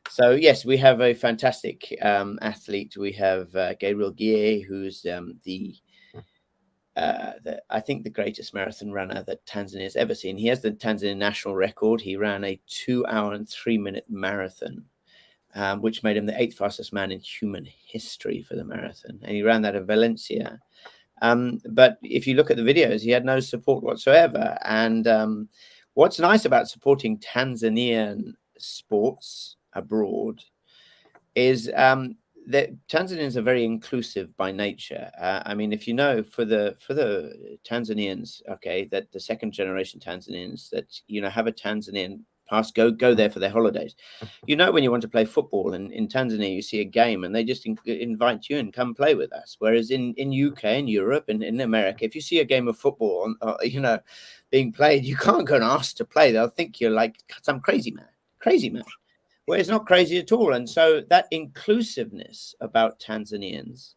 B: So yes, we have a fantastic athlete. We have Gabriel Geay, who's I think the greatest marathon runner that Tanzania has ever seen. He has the Tanzanian national record. He ran a 2 hour and 3 minute marathon, which made him the 8th fastest man in human history for the marathon. And he ran that in Valencia. But if you look at the videos, he had no support whatsoever. And what's nice about supporting Tanzanian sports abroad is that Tanzanians are very inclusive by nature. I mean, if you know, for the Tanzanians, okay, that the second generation Tanzanians that, you know, have a Tanzanian past, go there for their holidays. You know, when you want to play football in Tanzania, you see a game and they just invite you and come play with us. Whereas in UK and Europe and in America, if you see a game of football, you know, being played, you can't go and ask to play. They'll think you're like some crazy man. Well, it's not crazy at all. And so that inclusiveness about Tanzanians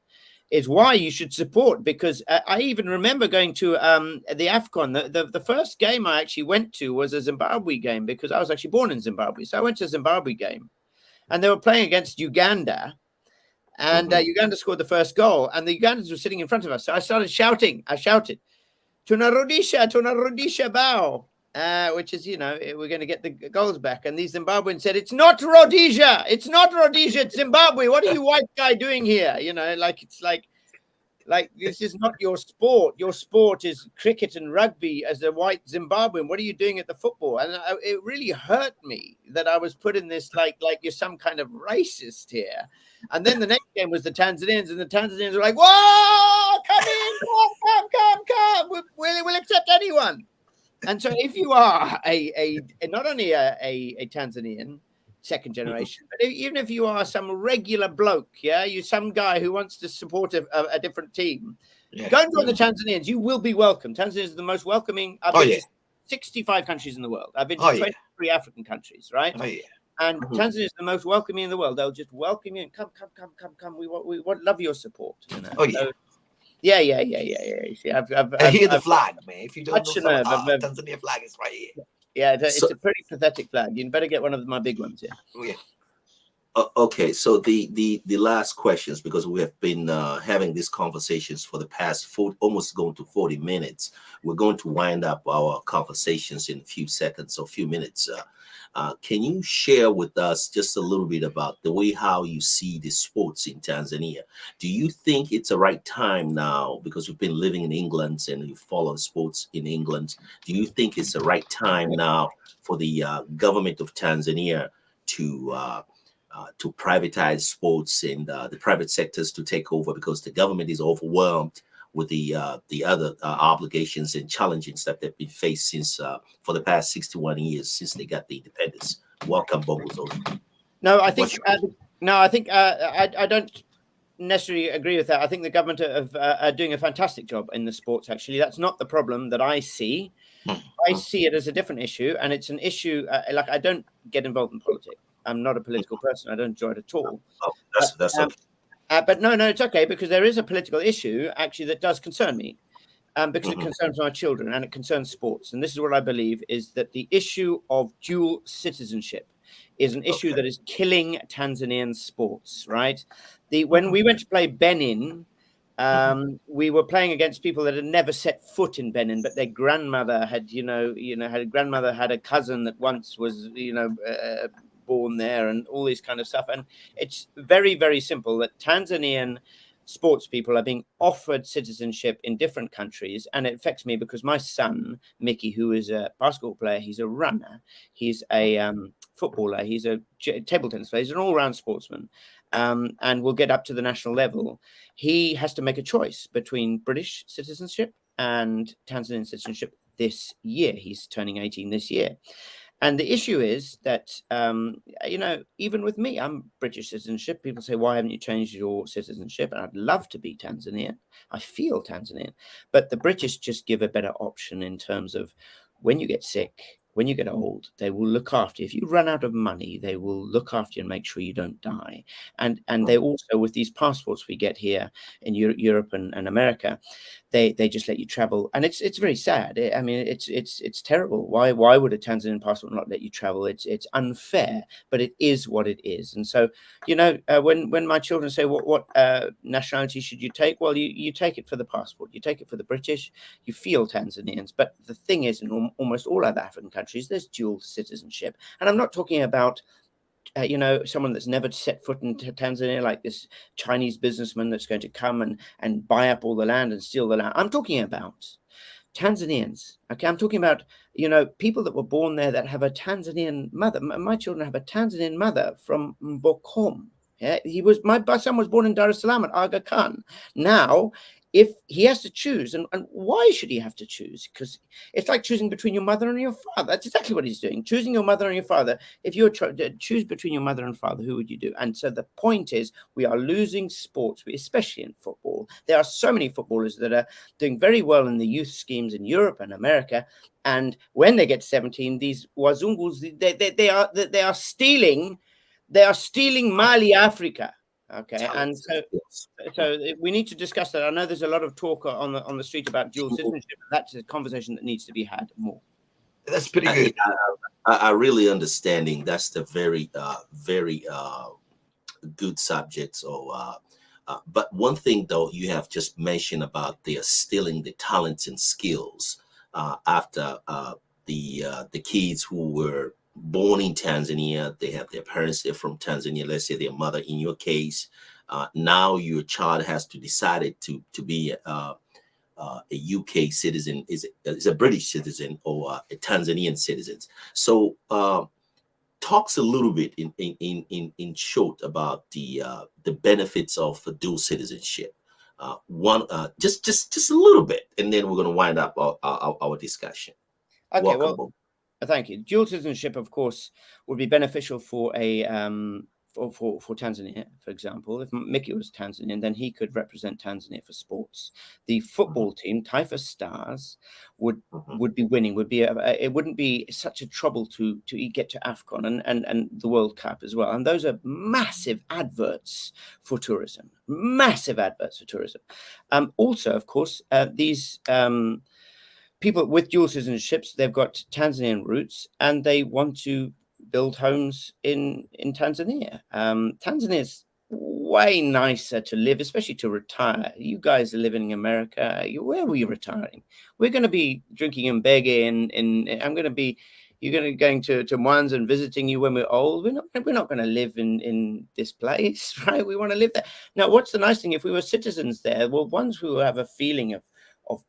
B: is why you should support, because I even remember going to the AFCON. The first game I actually went to was a Zimbabwe game, because I was actually born in Zimbabwe. So I went to a Zimbabwe game and they were playing against Uganda, and Uganda scored the first goal and the Ugandans were sitting in front of us. So I started shouting. I shouted, tunarudisha bao. Which is, you know, we're going to get the goals back. And these Zimbabweans said, it's not Rhodesia, it's Zimbabwe. What are you white guy doing here? You know, like, it's like this is not your sport. Your sport is cricket and rugby as a white Zimbabwean. What are you doing at the football? And it really hurt me that I was put in this, like you're some kind of racist here. And then the next game was the Tanzanians, and the Tanzanians were like, whoa, come in, come. We'll accept anyone. And so if you are not only a Tanzanian second generation, but even if you are some regular bloke, you're some guy who wants to support a different team, go and join the Tanzanians. You will be welcome. Tanzania is the most welcoming. I've been to 65 countries in the world. I've been to 23 African countries, right? And Tanzania is the most welcoming in the world. They'll just welcome you and come. We love your support. You know? So, yeah. See,
A: I hear the flag, man. If you don't know, Tanzania flag is right here.
B: Yeah, it's a pretty pathetic flag. You better get one of my big ones. Yeah.
C: Okay, so the last questions, because we have been having these conversations for the past almost going to 40 minutes. We're going to wind up our conversations in a few seconds or few minutes. Can you share with us just a little bit about the way how you see the sports in Tanzania? Do you think it's the right time now, because you've been living in England and you follow sports in England? Do you think it's the right time now for the government of Tanzania to privatize sports and the private sectors to take over, because the government is overwhelmed with the other obligations and challenges that they've been faced since for the past 61 years since they got the independence? Welcome, Bongo Zozo.
B: No, I think I don't necessarily agree with that. I think the government are doing a fantastic job in the sports. Actually, that's not the problem that I see. I see it as a different issue, and it's an issue like I don't get involved in politics. I'm not a political person. I don't enjoy it at all.
C: Oh, that's okay.
B: But no, it's okay, because there is a political issue actually that does concern me, because it concerns my children and it concerns sports. And this is what I believe, is that the issue of dual citizenship is an issue that is killing Tanzanian sports, right? When we went to play Benin, we were playing against people that had never set foot in Benin, but their grandmother had, had a cousin that once was, born there, and all this kind of stuff. And it's very, very simple that Tanzanian sports people are being offered citizenship in different countries, and it affects me because my son Mickey, who is a basketball player, he's a runner, he's a footballer, he's a table tennis player, he's an all-round sportsman, and will get up to the national level. He has to make a choice between British citizenship and Tanzanian citizenship this year. He's turning 18 this year. And the issue is that, even with me, I'm British citizenship. People say, why haven't you changed your citizenship? And I'd love to be Tanzanian. I feel Tanzanian. But the British just give a better option in terms of when you get sick, when you get old, they will look after you. If you run out of money, they will look after you and make sure you don't die. And they also, with these passports we get here in Europe and America, they just let you travel, and it's very sad. I mean, it's terrible. Why would a Tanzanian passport not let you travel? It's unfair, but it is what it is. And so, when my children say, what nationality should you take? Well, you take it for the passport. You take it for the British. You feel Tanzanians. But the thing is, in almost all other African countries, there's dual citizenship, and I'm not talking about someone that's never set foot into Tanzania, like this Chinese businessman that's going to come and buy up all the land and steal the land. I'm talking about Tanzanians. Okay, I'm talking about people that were born there that have a Tanzanian mother. My children have a Tanzanian mother from Mbokom. Yeah, my son was born in Dar es Salaam at Aga Khan. Now, if he has to choose, and why should he have to choose? Because it's like choosing between your mother and your father. That's exactly what he's doing, choosing your mother and your father. If you choose between your mother and father, who would you do? And so the point is, we are losing sports, especially in football. There are so many footballers that are doing very well in the youth schemes in Europe and America. And when they get 17, these Wazungus, they are stealing. They are stealing Mali, Africa. Okay, and so we need to discuss that. I know there's a lot of talk on the street about dual citizenship. That's a conversation that needs to be had more.
A: That's pretty good.
C: I really understanding. That's the very good subject. So, but one thing though, you have just mentioned about they are stealing the talents and skills after the kids who were born in Tanzania, they have their parents, they're from Tanzania, let's say their mother, in your case, now your child has to decide to be a UK citizen, is a British citizen or a Tanzanian citizen. So talks a little bit in short about the benefits of dual citizenship. Just a little bit, and then we're going to wind up our discussion.
B: Okay,
C: Welcome,
B: well, thank you. Dual citizenship, of course, would be beneficial for for Tanzania, for example. If Mickey was Tanzanian, then he could represent Tanzania for sports. The football team, Taifa Stars, would be winning. It wouldn't be such a trouble to get to AFCON and the World Cup as well. And those are massive adverts for tourism. Massive adverts for tourism. Also, of course, these people with dual citizenships, they've got Tanzanian roots and they want to build homes in Tanzania. Tanzania is way nicer to live, especially to retire. You guys are living in America. Where are we retiring? We're going to be drinking in Mbege, and I'm going to be. You're going to Mwanza and visiting you when we're old. We're not going to live in this place, right? We want to live there. Now, what's the nice thing? If we were citizens there, well, ones who have a feeling of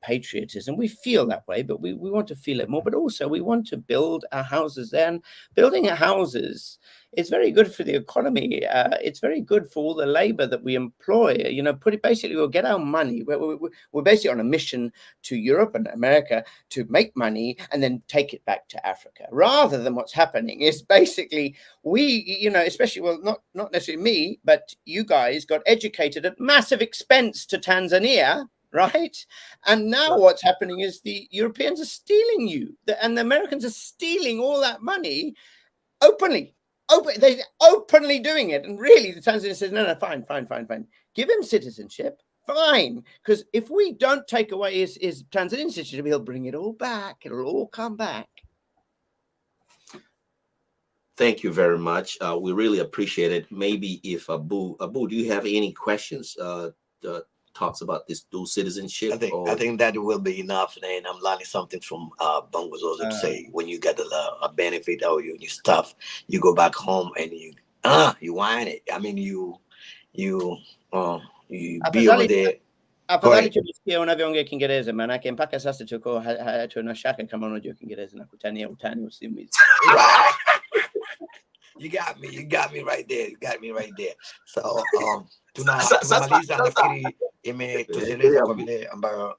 B: patriotism, we feel that way, but we want to feel it more. But also, we want to build our houses there. And building our houses is very good for the economy. It's very good for all the labor that we employ. You know, basically, we'll get our money. We're basically on a mission to Europe and America to make money and then take it back to Africa. Rather than what's happening is basically we, you know, especially, well, not necessarily me, but you guys got educated at massive expense to Tanzania. Right. And now what's happening is the Europeans are stealing you, and the Americans are stealing all that money openly. They're openly doing it. And really, the Tanzania says, no, fine. Give him citizenship. Fine. Because if we don't take away his Tanzanian citizenship, he'll bring it all back. It'll all come back.
C: Thank you very much. We really appreciate it. Maybe if Abu, do you have any questions? Talks about this dual citizenship.
A: I think that will be enough. And I'm learning something from Bongo Zozo to say when you get a benefit or your stuff, you go back home and you whine it. I mean, you be over there.
B: Afadhali tulisikia unavyoongea Kiingereza, maanake mpaka sasa tuko hatuna shaka kama unajua Kiingereza na kutania utani usimizi.
A: You got me right there. So tunamaliza, nafikiri imetosheleza kwa vile ambayo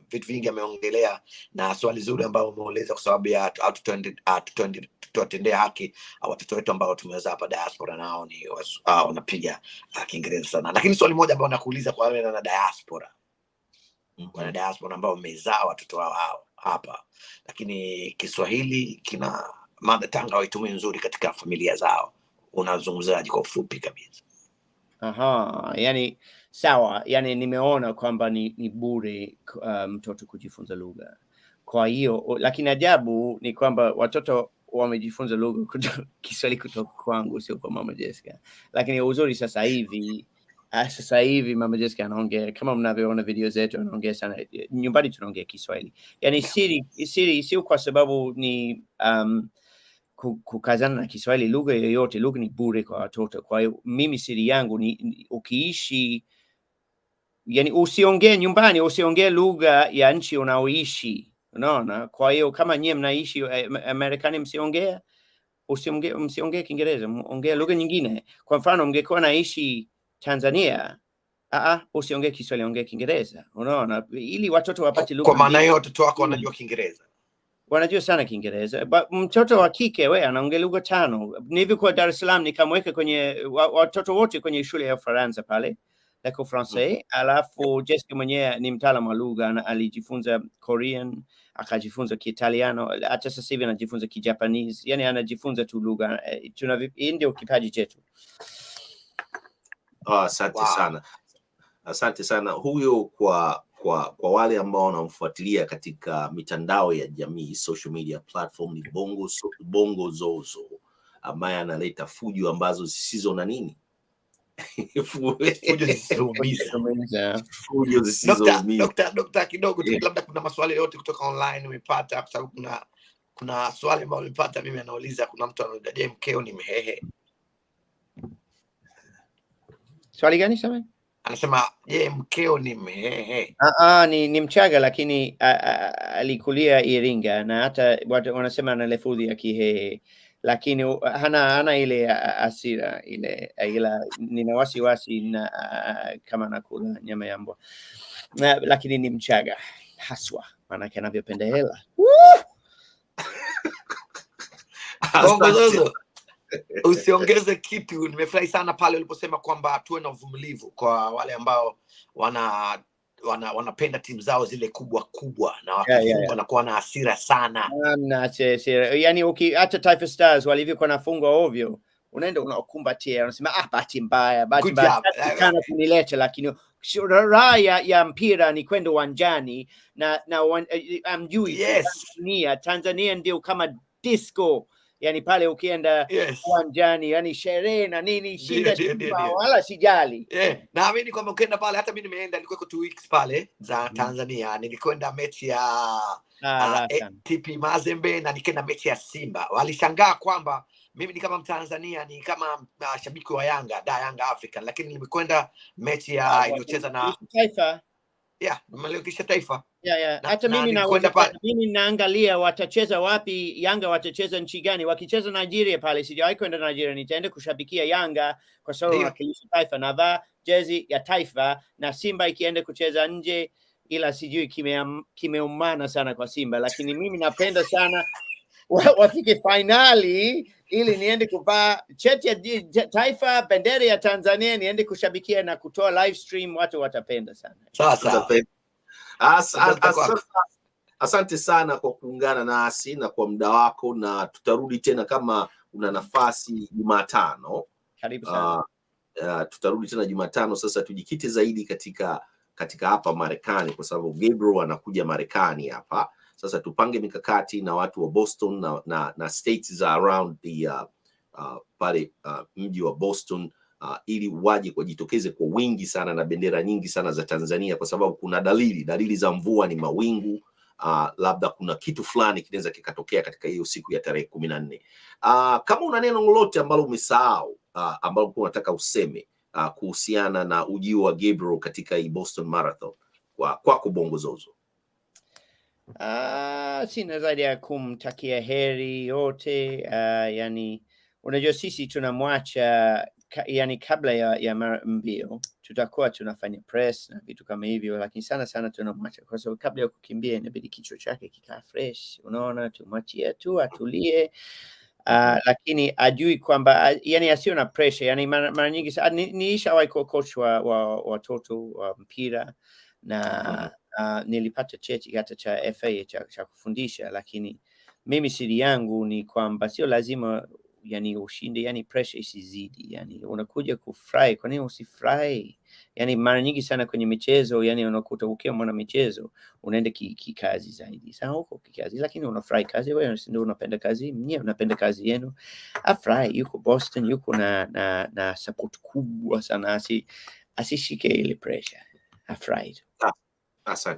A: vitu vingi ameongelea, na swali zuri ambayo umeeleza kwa sababu ya tutendea haki watoto wetu ambao tumeweza hapa diaspora, nao ni wanapiga Kiingereza sana. Lakini swali moja ambao nakuuliza kwa wale na diaspora, wana diaspora ambao wamezaa watoto wao hapa, lakini Kiswahili kina mada tanga haitumii nzuri katika familia zao, unazungumzaje kwa ufupi kabisa?
B: Yani sawa, yani nimeona kwamba ni bure mtoto kujifunza lugha. Kwa hiyo, lakini ajabu ni kwamba watoto wamejifunza lugha Kiswahili kutoka kwangu, sio kwa Mama Jessica. Lakini uzuri sasa hivi Mama Jessica anaongea, kama mnavyoona video zetu, anaongea sana. Nyumbani tunaongea Kiswahili. Yani siri sio kwa sababu ni kukazana na Kiswahili. Lugha yoyote, lugha ni bure kwa watoto. Kwa hiyo mimi siri yangu ni ukiishi, yani usiongee nyumbani, usiongee lugha ya nchi unaoishi, unaona. Kwa hiyo kama nyie mnaishi Marekani, msiongee Kiingereza, ongea lugha nyingine. Kwa mfano, mngekuwa naishi Tanzania, usiongee Kiswahili, ongea Kiingereza, unaona, ili watoto wapate lugha. Kwa
A: maana hiyo watoto wako wanajua Kiingereza?
B: Wanajua sana Kiingereza. Mtoto wa kike anaongea lugha 5. Nilivyokuwa Dar es Salaam nikamweka kwenye watoto wote kwenye shule ya Ufaransa pale, Lecole Francais. Alafu Jessica mwenyewe ni mtaalamu wa lugha, alijifunza Korean, akajifunza Kiitaliano, hata sasa hivi anajifunza Kijapanese. Yani anajifunza tu lugha. Ndio kipaji chetu.
C: Asante sana. Asante sana. Huyo kwa wale ambao wanamfuatilia katika mitandao ya jamii, social media platform, ni Bongo Zozo, ambaye analeta fujo ambazo zisizo na nini. Fujo zisizo.
A: Dokta, kidogo labda kuna maswali yote kutoka online umepata, kwa sababu kuna swali ambalo nimepata mimi, anauliza, kuna mtu anauliza, je, mkeo ni mhehe?
B: Swali gani sasa?
A: Anasema, je, mkeo ni mhehe?
B: Ni Mchaga, lakini alikulia Iringa, na hata watu wanasema ana lafudhi ya Kihehe, lakini hana ile asira ile, ila nina wasiwasi na kama nakula nyama ya mbwa, lakini ni Mchaga haswa, maana anavyopenda hela.
A: Usiongeze kitu. Nimefurahi sana pale uliposema kwamba tuwe na uvumilivu kwa wale ambao wanapenda timu zao zile kubwa na wakifungwa wanakuwa na hasira sana.
B: Yani hata Taifa Stars walivyokuwa nafungwa ovyo, unaenda unakumbatia, unasema bahati mbaya kana kunileta, lakini raha ya mpira ni kwenda uwanjani na amjui. Tanzania ndio kama disco. yani pale ukienda uwanjani, yani sherehe na nini, shinda wala sijali.
A: Naamini kwamba ukienda pale, hata mimi nimeenda, nilikuwa 2 weeks pale za Tanzania, nilikwenda mechi ya TP Mazembe na nikaenda mechi ya Simba. Walishangaa kwamba mimi ni kama Mtanzania, ni kama shabiki wa Yanga, Yanga African, lakini nimekwenda mechi ya iliyocheza na
B: Taifa.
A: Nimelikisha Taifa.
B: Hata mimi mimi naangalia watacheza wapi, Yanga watacheza nchi gani. Wakicheza Nigeria pale, sijawahi kwenda Nigeria, nitaenda kushabikia Yanga kwa sababu nawakilisha Taifa, navaa jezi ya Taifa. Na Simba ikienda kucheza nje, ila sijui kimeumana sana kwa Simba, lakini mimi napenda sana wafike finali ili niende kuvaa cheti ya Taifa, bendera ya Tanzania, niende kushabikia na kutoa live stream. Watu watapenda sana.
A: Sasa
C: asante sana kwa kuungana nasi na kwa muda wako, na tutarudi tena kama una nafasi Jumatano.
B: Karibu sana.
C: Tutarudi tena Jumatano. Sasa tujikite zaidi katika hapa Marekani, kwa sababu Gabriel anakuja Marekani hapa. Sasa tupange mikakati na watu wa Boston na states za around the pale mji wa Boston, ili waje kujitokeze kwa wingi sana na bendera nyingi sana za Tanzania, kwa sababu kuna dalili za mvua, ni mawingu. Labda kuna kitu fulani kinaweza kikatokea katika hiyo siku ya tarehe 14. Kama una neno lolote ambalo umesahau, ambalo unataka useme kuhusiana na ujio wa Gabriel katika hii Boston Marathon, kwako Bongo Zozo.
B: Sina zaidi ya kumtakia heri yote. Yani unajua sisi tunamwacha yani kabla ya mbio tutakuwa tunafanya press na vitu kama hivyo, lakini sana tunamwacha kwa sababu kabla ya kukimbia inabidi kichwa chake kikaa fresh, unaona, tumwachie tu atulie. Lakini ajui kwamba yani asio na pressure. Yani mara nyingi nilishawahi kuwa coach wa watoto wa mpira na nilipata cheti hata cha FA cha kufundisha, lakini mimi siri yangu ni kwamba sio lazima yani ushinde, yani pressure isizidi. Yani unakuja kufurahi, kwa nini usifurahi? Yani mara nyingi sana kwenye michezo, yani unakuta ukiwa mwana michezo unaenda kikazi zaidi. Sasa huko kikazi, lakini unafurahi kazi, wewe ndio unapenda kazi, mwenyewe unapenda kazi yenu. Afurahi, yuko Boston, yuko na support kubwa sana, asishike ile pressure. Afurahi.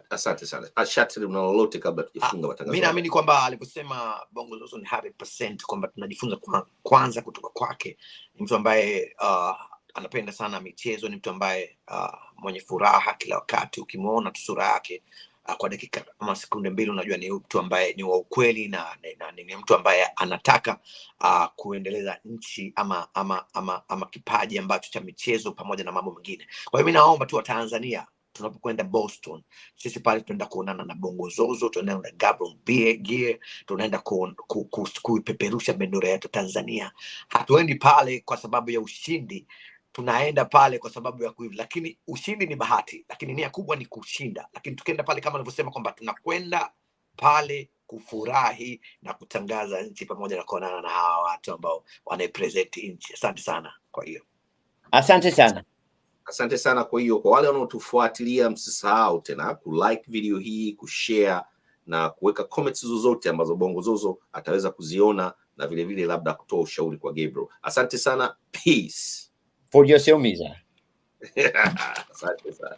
C: Asante sana. Ashatiri, una lolote kabla tujifunga matangazo?
A: Mimi naamini kwamba alivyosema Bongo Zozo ni 100% kwamba tunajifunza kwanza kutoka kwake. Ni mtu ambaye anapenda sana michezo, ni mtu ambaye mwenye furaha kila wakati. Ukimuona tu sura yake kwa dakika ama sekunde mbili unajua ni mtu ambaye ni wa ukweli na ni mtu ambaye anataka kuendeleza nchi ama kipaji ambacho cha michezo pamoja na mambo mengine. Kwa hiyo mimi naomba tu wa Tanzania, tunapokwenda Boston, sisi pale tunaenda kuonana na Bongo Zozo, tunaenda na Gabriel Geay, tunaenda kuipeperusha bendera yetu Tanzania. Hatuendi pale kwa sababu ya ushindi, tunaenda pale kwa sababu ya kuiva. Lakini ushindi ni bahati, lakini nia kubwa ni kushinda. Lakini tukienda pale kama nilivyosema kwamba tunakwenda pale kufurahi na kutangaza nchi pamoja na kuonana na hawa watu ambao wanaipresent nchi. Asante sana. Kwa hiyo
B: asante sana.
C: Asante sana. Kwa hiyo kwa wale wanaotufuatilia, msisahau tena kulike video hii, kushare na kuweka comments zozote ambazo Bongo Zozo ataweza kuziona, na vile vile labda kutoa ushauri kwa Gabriel. Asante sana. Peace.
B: Fujo sio miza.
C: Asante sana.